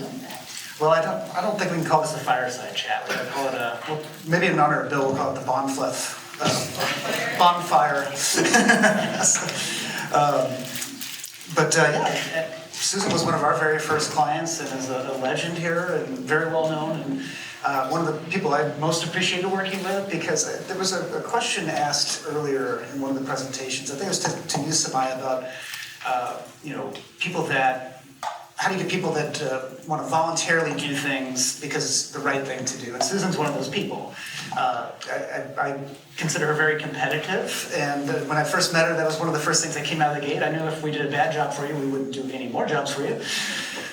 doing that. Well, I don't think we can call this a fireside chat. We're gonna call it maybe in honor of Bill, we'll call it the bonfire. Susan was one of our very first clients and is a legend here and very well known, and one of the people I most appreciated working with, because there was a question asked earlier in one of the presentations, I think it was to you, Samaya, about people that, how do you get people that want to voluntarily do things because it's the right thing to do? And Susan's one of those people. I consider her very competitive, and when I first met her, that was one of the first things that came out of the gate. I knew if we did a bad job for you, we wouldn't do any more jobs for you.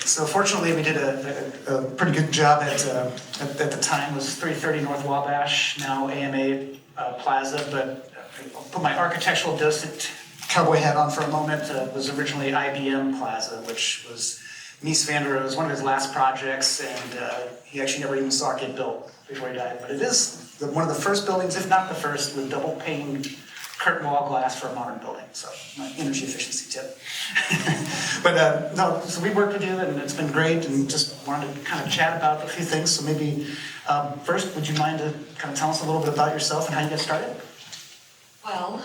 So fortunately, we did a pretty good job at the time. It was 330 North Wabash, now AMA Plaza, but I'll put my architectural docent cowboy hat on for a moment. It was originally IBM Plaza, which was Mies van der Rohe's, one of his last projects, and he actually never even saw it get built before he died. But it is one of the first buildings, if not the first, with double pane curtain wall glass for a modern building. So, energy efficiency tip. But no, so we worked with you, and it's been great, and just wanted to kind of chat about a few things. So maybe first, would you mind to kind of tell us a little bit about yourself and how you got started? Well,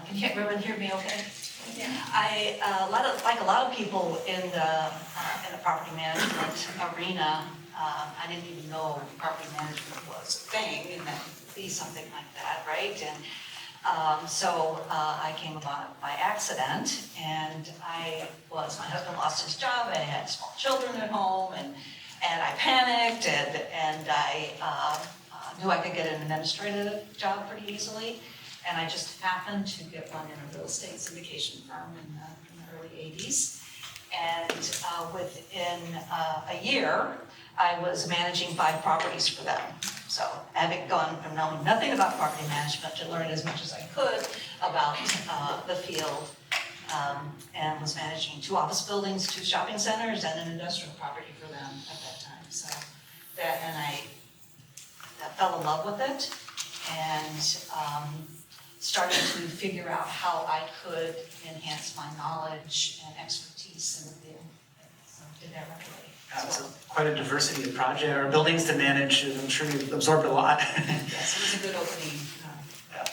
can everyone hear me okay? Yeah. Like a lot of people in the property management arena, I didn't even know property management was a thing, and that would be something like that, right? And so I came upon it by accident, and my husband lost his job, and I had small children at home, and I panicked, and I knew I could get an administrative job pretty easily. And I just happened to get one in a real estate syndication firm in the early 80s. And within a year, I was managing 5 properties for them. So having gone from knowing nothing about property management to learn as much as I could about the field, and was managing 2 office buildings, 2 shopping centers, and an industrial property for them at that time. So and I fell in love with it, and started to figure out how I could enhance my knowledge and expertise in the field. So did that right away. It's quite a diversity of projects or buildings to manage. I'm sure you absorbed a lot. Yes, it was a good opening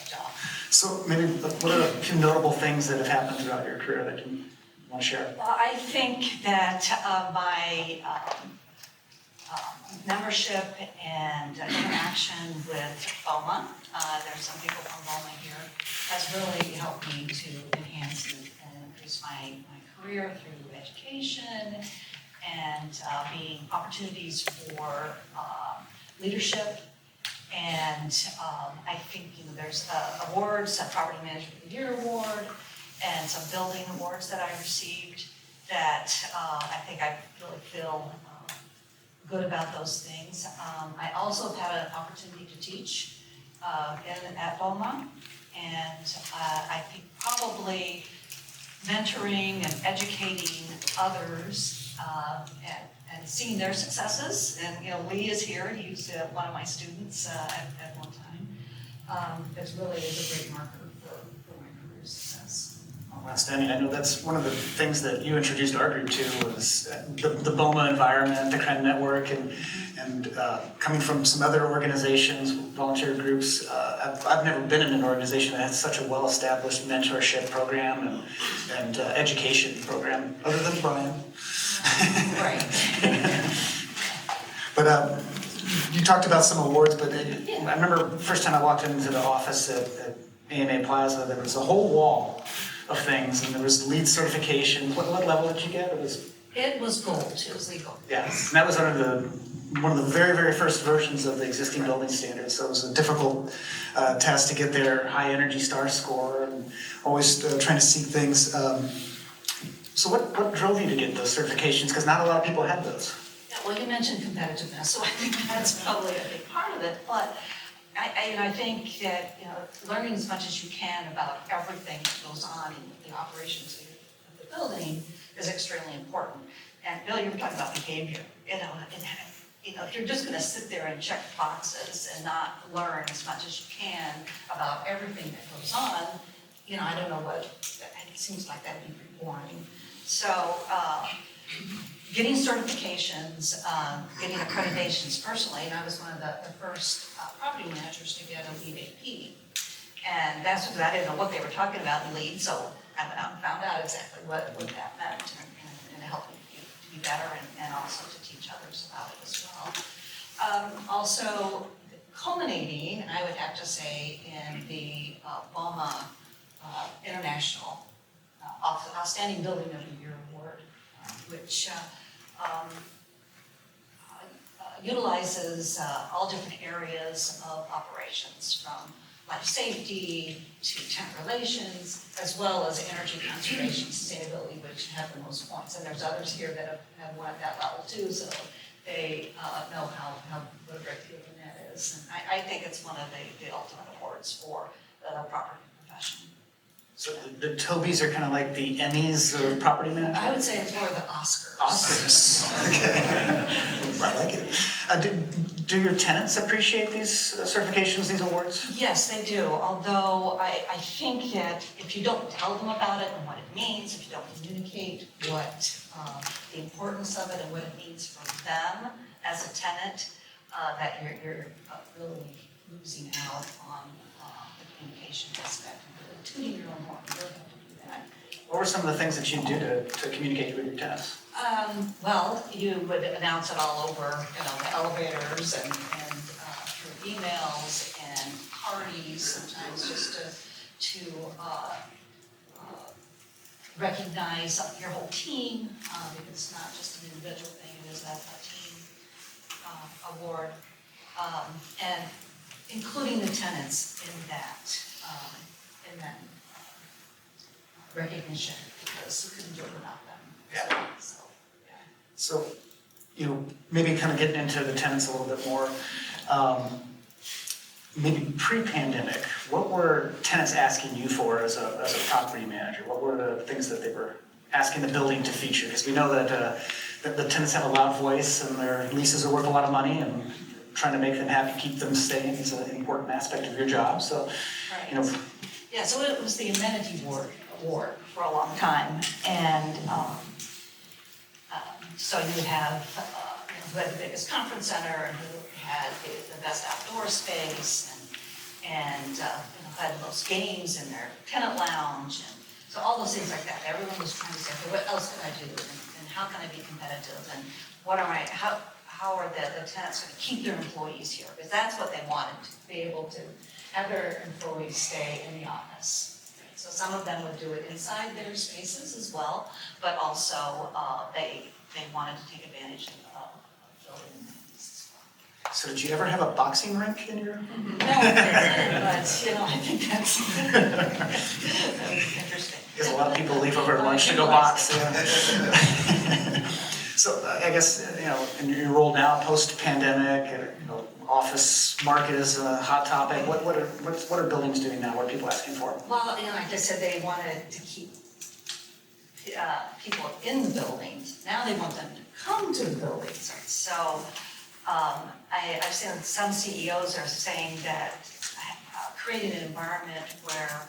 job. So maybe what are a few notable things that have happened throughout your career that you want to share? Well, I think that my membership and interaction with BOMA, there's some people from BOMA here, has really helped me to enhance and increase my career through education and being opportunities for leadership. And I think there's awards, a Property Management of the Year Award, and some building awards that I received that I think I really feel good about those things. I also have had an opportunity to teach at BOMA, and I think probably mentoring and educating others and seeing their successes. And Lee is here; he's one of my students at one time. It really is a great marker for my career success. Outstanding. I know that's one of the things that you introduced our group to was the BOMA environment, the kind of network, and coming from some other organizations, volunteer groups. I've never been in an organization that has such a well-established mentorship program and education program, other than Brian. Right. But you talked about some awards, but I remember the first time I walked into the office at AMA Plaza, there was a whole wall of things, and there was LEED certification. What level did you get? It was gold. It was legal. Yes, and that was under one of the very, very first versions of the existing building standards. So it was a difficult task to get their high Energy Star score, and always trying to seek things. So what drove you to get those certifications? Because not a lot of people had those. Yeah, well, you mentioned competitiveness, so I think that's probably a big part of it. But I think that learning as much as you can about everything that goes on in the operations of the building is extremely important. And Bill, you were talking about behavior. If you're just going to sit there and check boxes and not learn as much as you can about everything that goes on, I don't know it seems like that'd be pretty boring. So getting certifications, getting accreditations personally, and I was one of the first property managers to get a LEED AP. And that's because I didn't know what they were talking about in LEED, so I went out and found out exactly what that meant, and it helped me to be better, and also to teach others about it as well. Also culminating, and I would have to say, in the BOMA International Outstanding Building of the Year Award, which utilizes all different areas of operations, from life safety to tenant relations, as well as energy conservation, sustainability, which have the most points. And there's others here that have won at that level too, so they know how what a great feeling that is. And I think it's one of the ultimate awards for the property profession. So the Tobies are kind of like the Emmys of property management? I would say it's more the Oscars. Oscars. Okay. I like it. Do your tenants appreciate these certifications, these awards? Yes, they do, although I think that if you don't tell them about it and what it means, if you don't communicate what the importance of it and what it means for them as a tenant, that you're really losing out on the communication aspect. Tooting your own horn, you really have to do that. What were some of the things that you do to communicate with your tenants? Well, you would announce it all over, the elevators and through emails and parties, sometimes just to recognize your whole team, because it's not just an individual thing, it is a team award, and including the tenants in that recognition, because you couldn't do it without them. Yeah. So, So, maybe kind of getting into the tenants a little bit more, maybe pre-pandemic, what were tenants asking you for as a property manager? What were the things that they were asking the building to feature? Because we know that the tenants have a loud voice and their leases are worth a lot of money, and trying to make them happy, keep them staying is an important aspect of your job. So, right. Yeah, so it was the amenity award for a long time, and so you would have who had the biggest conference center, and who had the best outdoor space, and had the most games in their tenant lounge, and so all those things like that. Everyone was trying to say, okay, what else can I do, and how can I be competitive, and what are how are the tenants going to keep their employees here? Because that's what they wanted, to be able to have their employees stay in the office. So some of them would do it inside their spaces as well, but also they wanted to take advantage of building amenities as well. So did you ever have a boxing rink in your? No, but I think that's interesting. Because a lot of people leave over lunch to go box. Yeah. So I guess, in your role now, post-pandemic, office market is a hot topic. What are buildings doing now? What are people asking for? Well, like I said, they wanted to keep people in the buildings. Now they want them to come to the buildings. So I've seen some CEOs are saying that creating an environment where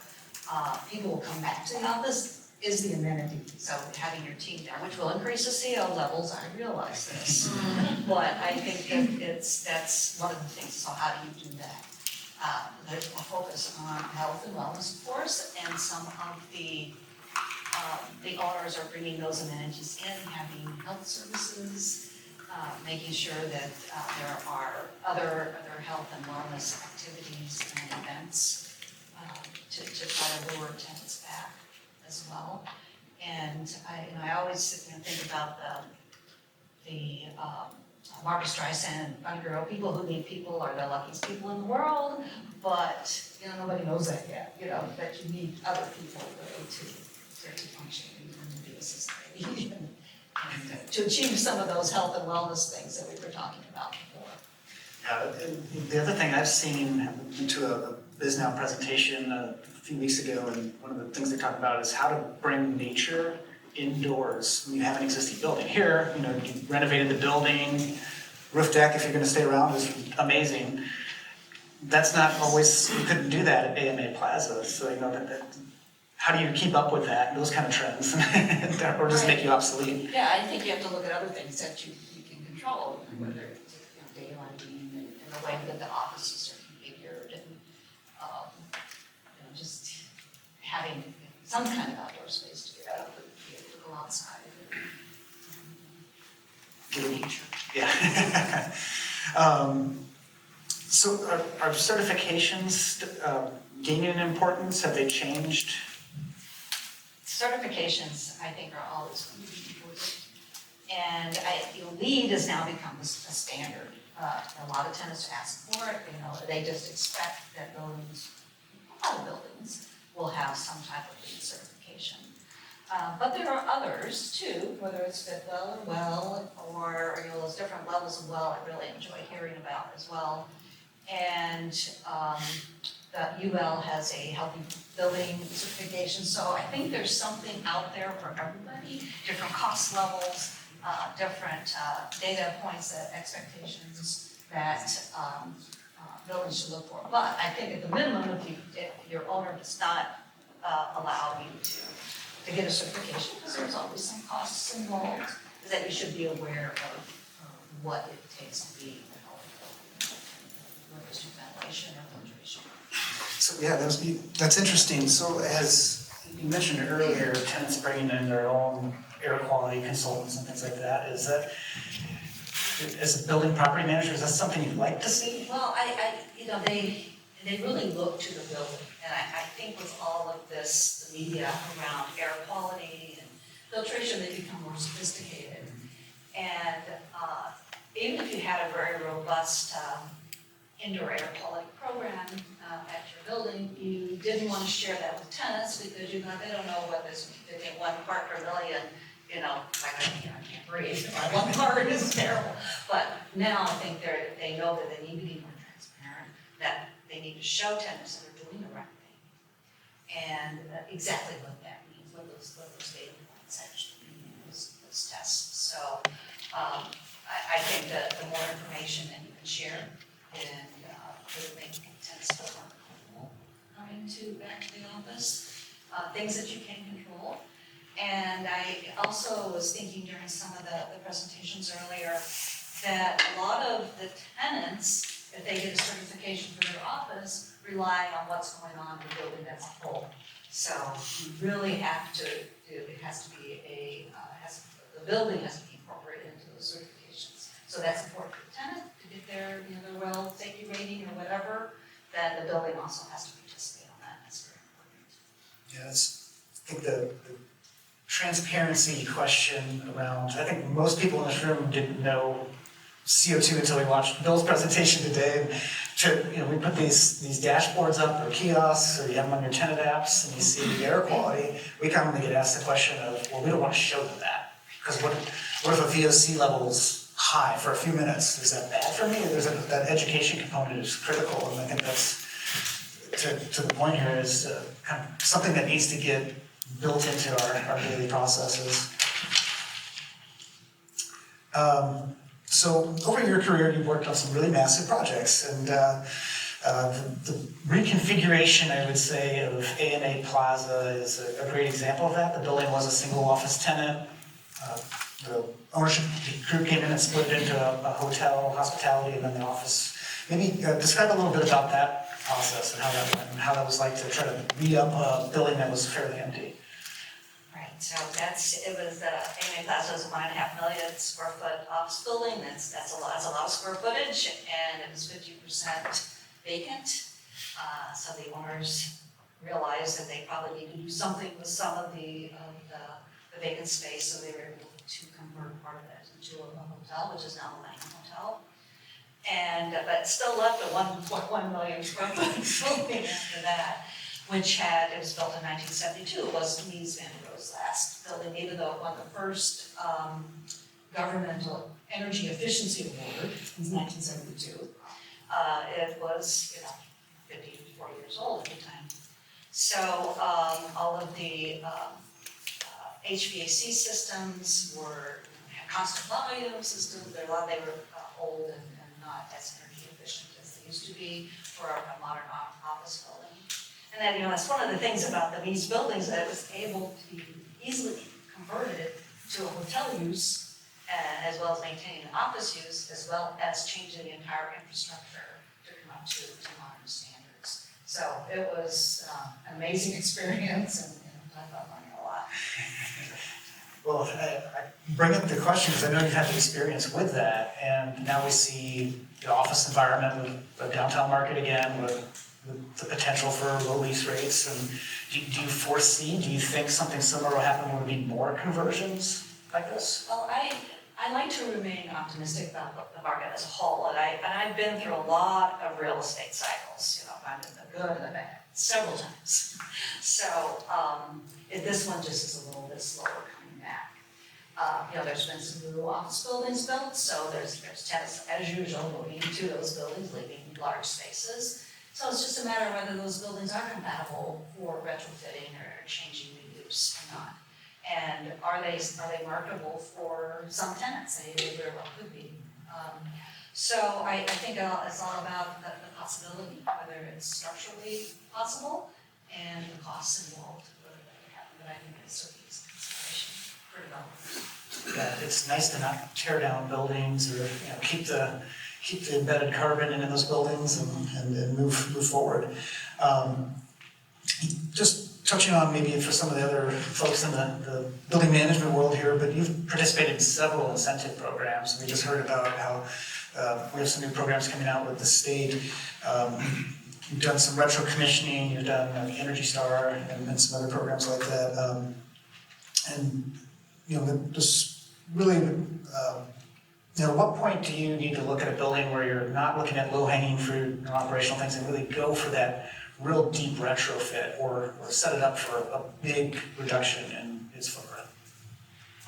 people will come back to the office is the amenity. So having your team there, which will increase the CO levels, I realize this. But I think that that's one of the things. So how do you do that? There's a focus on health and wellness, of course, and some of the owners are bringing those amenities in, having health services, making sure that there are other health and wellness activities and events to try to lure tenants back as well. And I always think about the Barbra Streisand and Funny Girl, people who meet people are the luckiest people in the world, but nobody knows that yet, that you need other people to function and be a society and to achieve some of those health and wellness things that we were talking about before. Yeah, the other thing I've seen, I went to a BizNow presentation a few weeks ago, and one of the things they talk about is how to bring nature indoors when you have an existing building. Here, you renovated the building, roof deck, if you're going to stay around, is amazing. That's not always, you couldn't do that at AMA Plaza. So, how do you keep up with that, those kind of trends, or does it make you obsolete? Yeah, I think you have to look at other things that you can control, whether it's, daylighting and the way that the offices are configured and, just having some kind of outdoor space to get out and be able to go outside and nature. Yeah. So are certifications gaining in importance? Have they changed? Certifications, I think, are always going to be important. And LEED has now become a standard. A lot of tenants ask for it, they just expect that buildings, a lot of buildings, will have some type of LEED certification. But there are others too, whether it's Fit Well or Well, or those different levels of well I really enjoy hearing about as well. And the UL has a healthy building certification, so I think there's something out there for everybody, different cost levels, different data points, expectations that buildings should look for. But I think at the minimum, if your owner does not allow you to get a certification, because there's always some costs involved, is that you should be aware of what it takes to be a healthy building, whether it's ventilation or filtration. So yeah, that's interesting. So as you mentioned earlier, tenants bringing in their own air quality consultants and things like that, as a building property manager, is that something you'd like to see? Well, they really look to the building, and I think with all of this, the media around air quality and filtration, they become more sophisticated. And even if you had a very robust indoor air quality program at your building, you didn't want to share that with tenants because you thought they don't know what this, they think 1 part per million, like I can't breathe. 1 part is terrible. But now I think they know that they need to be more transparent, that they need to show tenants that they're doing the right thing, and exactly what that means, what those data points actually mean, those tests. So I think that the more information that you can share, and really make tenants feel more comfortable coming back to the office, things that you can control. And I also was thinking during some of the presentations earlier that a lot of the tenants, if they get a certification for their office, rely on what's going on in the building as a whole. So you really have to it has to be the building has to be incorporated into those certifications. So that's important for the tenant to get their well safety rating or whatever. Then the building also has to participate on that. That's very important. Yeah, I think the transparency question around, I think most people in this room didn't know CO2 until we watched Bill's presentation today. We put these dashboards up or kiosks, or you have them on your tenant apps, and you see the air quality. We commonly get asked the question of, well, we don't want to show them that, because what if a VOC level's high for a few minutes? Is that bad for me? That education component is critical, and I think that's to the point here is kind of something that needs to get built into our daily processes. So over your career, you've worked on some really massive projects, and the reconfiguration, I would say, of A&A Plaza is a great example of that. The building was a single office tenant. The ownership group came in and split it into a hotel, hospitality, and then the office. Maybe describe a little bit about that process and how that went, and how that was like to try to re-up a building that was fairly empty. Right, so it was A&A Plaza was a 1.5 million square foot office building. That's a lot of square footage, and it was 50% vacant. So the owners realized that they probably need to do something with some of the vacant space, so they were able to convert part of that into a hotel, which is now the Lang Hotel. But still left a 1.1 million square foot building after that, which it was built in 1972. It was Mies van Rohe's last building, even though it won the first governmental energy efficiency award in 1972. It was 54 years old at the time. So all of the HVAC systems had constant volume systems. They were old and not as energy efficient as they used to be for a modern office building. And then, that's one of the things about these buildings, that it was able to be easily converted to a hotel use, as well as maintaining office use, as well as changing the entire infrastructure to come up to modern standards. So it was an amazing experience, and I thought learning a lot. Well, I bring up the question because I know you've had the experience with that, and now we see the office environment with the downtown market again, with the potential for low lease rates. And do you foresee, do you think something similar will happen when there will be more conversions like this? Well, I like to remain optimistic about the market as a whole, and I've been through a lot of real estate cycles, I've been the good and the bad, several times. So, this one just is a little bit slower coming back. There's been some new office buildings built, so there's tenants, as usual, moving into those buildings, leaving large spaces. So it's just a matter of whether those buildings are compatible for retrofitting or changing the use or not. And are they marketable for some tenants? They very well could be. So I think it's all about the possibility, whether it's structurally possible and the costs involved to make it happen. But I think it's certainly a consideration for developers. Yeah, it's nice to not tear down buildings or keep the embedded carbon in those buildings and move forward. Just touching on maybe for some of the other folks in the building management world here, but you've participated in several incentive programs. We just heard about how we have some new programs coming out with the state. You've done some retro commissioning, you've done Energy Star and some other programs like that. Just really, at what point do you need to look at a building where you're not looking at low-hanging fruit and operational things and really go for that real deep retrofit or set it up for a big reduction in its footprint?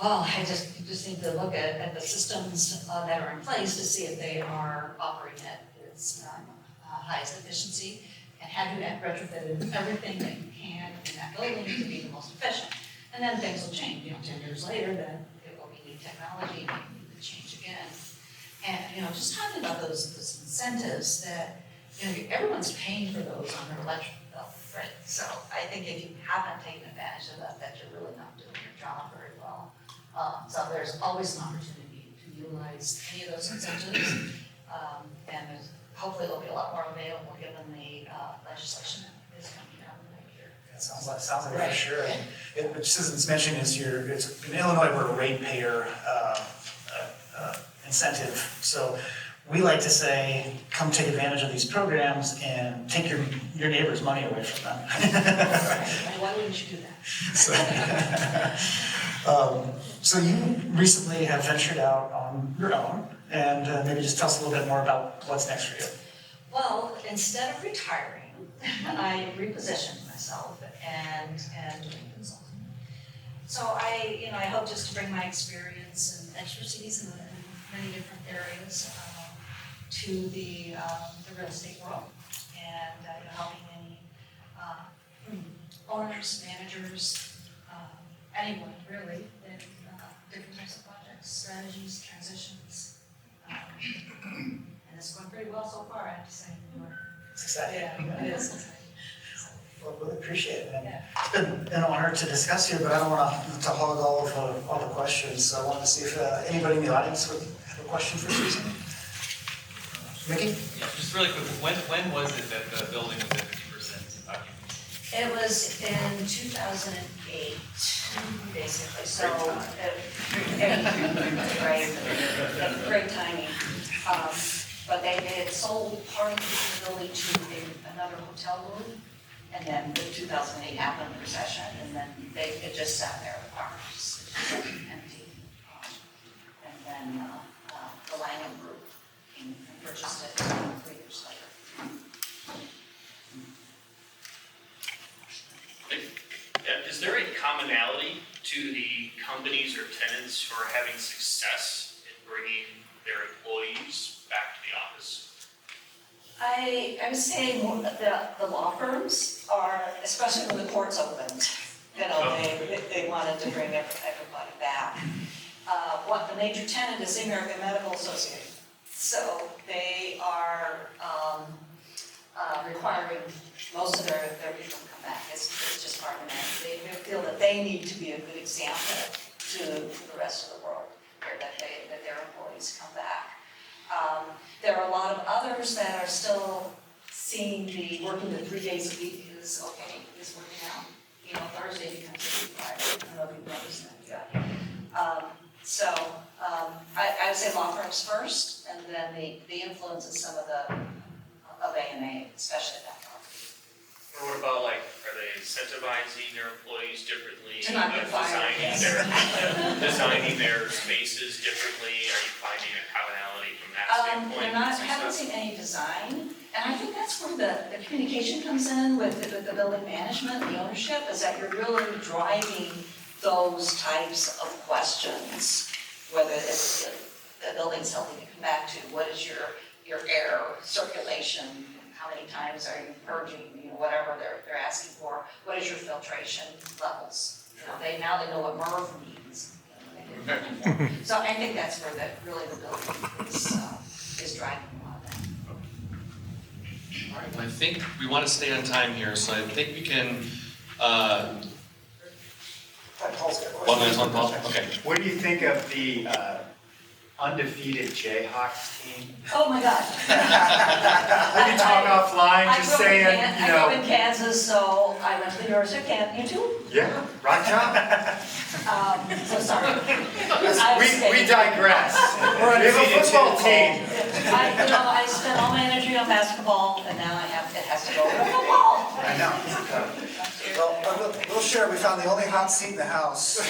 Well, you just need to look at the systems that are in place to see if they are operating at its highest efficiency, and have you retrofitted everything that you can in that building to be the most efficient. And then things will change, 10 years later, then it will be new technology and it will need to change again. And, just talking about those incentives that, everyone's paying for those on their electric bill, right? So I think if you haven't taken advantage of that you're really not doing your job very well. So there's always an opportunity to utilize any of those incentives. And hopefully there'll be a lot more available given the legislation that is coming down the next year. It sounds like right. For sure. And which Susan's mentioning is it's in Illinois, we're a ratepayer incentive. So we like to say, come take advantage of these programs and take your neighbor's money away from them. Right. Why wouldn't you do that? So you recently have ventured out on your own, and maybe just tell us a little bit more about what's next for you. Well, instead of retiring, I repositioned myself and doing consulting. So I hope just to bring my experience and expertise in many different areas to the real estate world, and helping any owners, managers, anyone really in different types of projects, strategies, transitions, and it's going pretty well so far, I have to say. It's exciting. Yeah, it is exciting. Well, really appreciate it. And it's been an honor to discuss here, but I don't want to hog all the questions. So I wanted to see if anybody in the audience would have a question for Susan. Mickey? Yeah, just really quick, when was it that the building was at 50% occupancy? It was in 2008, basically, so great timing. But they had sold part of the building to another hotel room, and then in 2008 happened, the recession, and then it just sat there, the apartments, empty. And then the Langham Group came and purchased it 3 years later. Is there a commonality to the companies or tenants who are having success in bringing their employees back to the office? I would say more that the law firms are, especially when the courts opened, they wanted to bring everybody back. What the major tenant is the American Medical Association. So they are requiring most of their people they need to be a good example to the rest of the world, or that their employees come back. There are a lot of others that are still seeing the working the 3 days a week is okay, is working out. You know, Thursday becomes a week, Friday, I don't know if you've noticed that yet. I would say law firms first, and then the influence of some of the, of A&A, especially that part. Or what about like, are they incentivizing their employees differently? To not get fired, yes. Designing their spaces differently? Are you finding a commonality from that standpoint? They're not, haven't seen any design, and I think that's where the communication comes in with the building management, the ownership, is that you're really driving those types of questions, whether it's the building's healthy to come back to, what is your air circulation, how many times are you purging, you know, whatever they're asking for, what is your filtration levels? You know, now they know what MERV means. You know, so I think that's where really the building is driving a lot of that. All right, well, I think we want to stay on time here, so I think we can, Paul's got a 1 minute question. on Paul, okay. What do you think of the undefeated Jayhawks team? Oh my God. We can talk offline, just saying, I you grew up in know. Kansas, so I went to the University of Kansas. You too? Yeah, rock top. So sorry. We digress. We have a football team. I spent all my energy on basketball, and now it has to go to football. I know. Well, we'll share, we found the only hot seat in the house.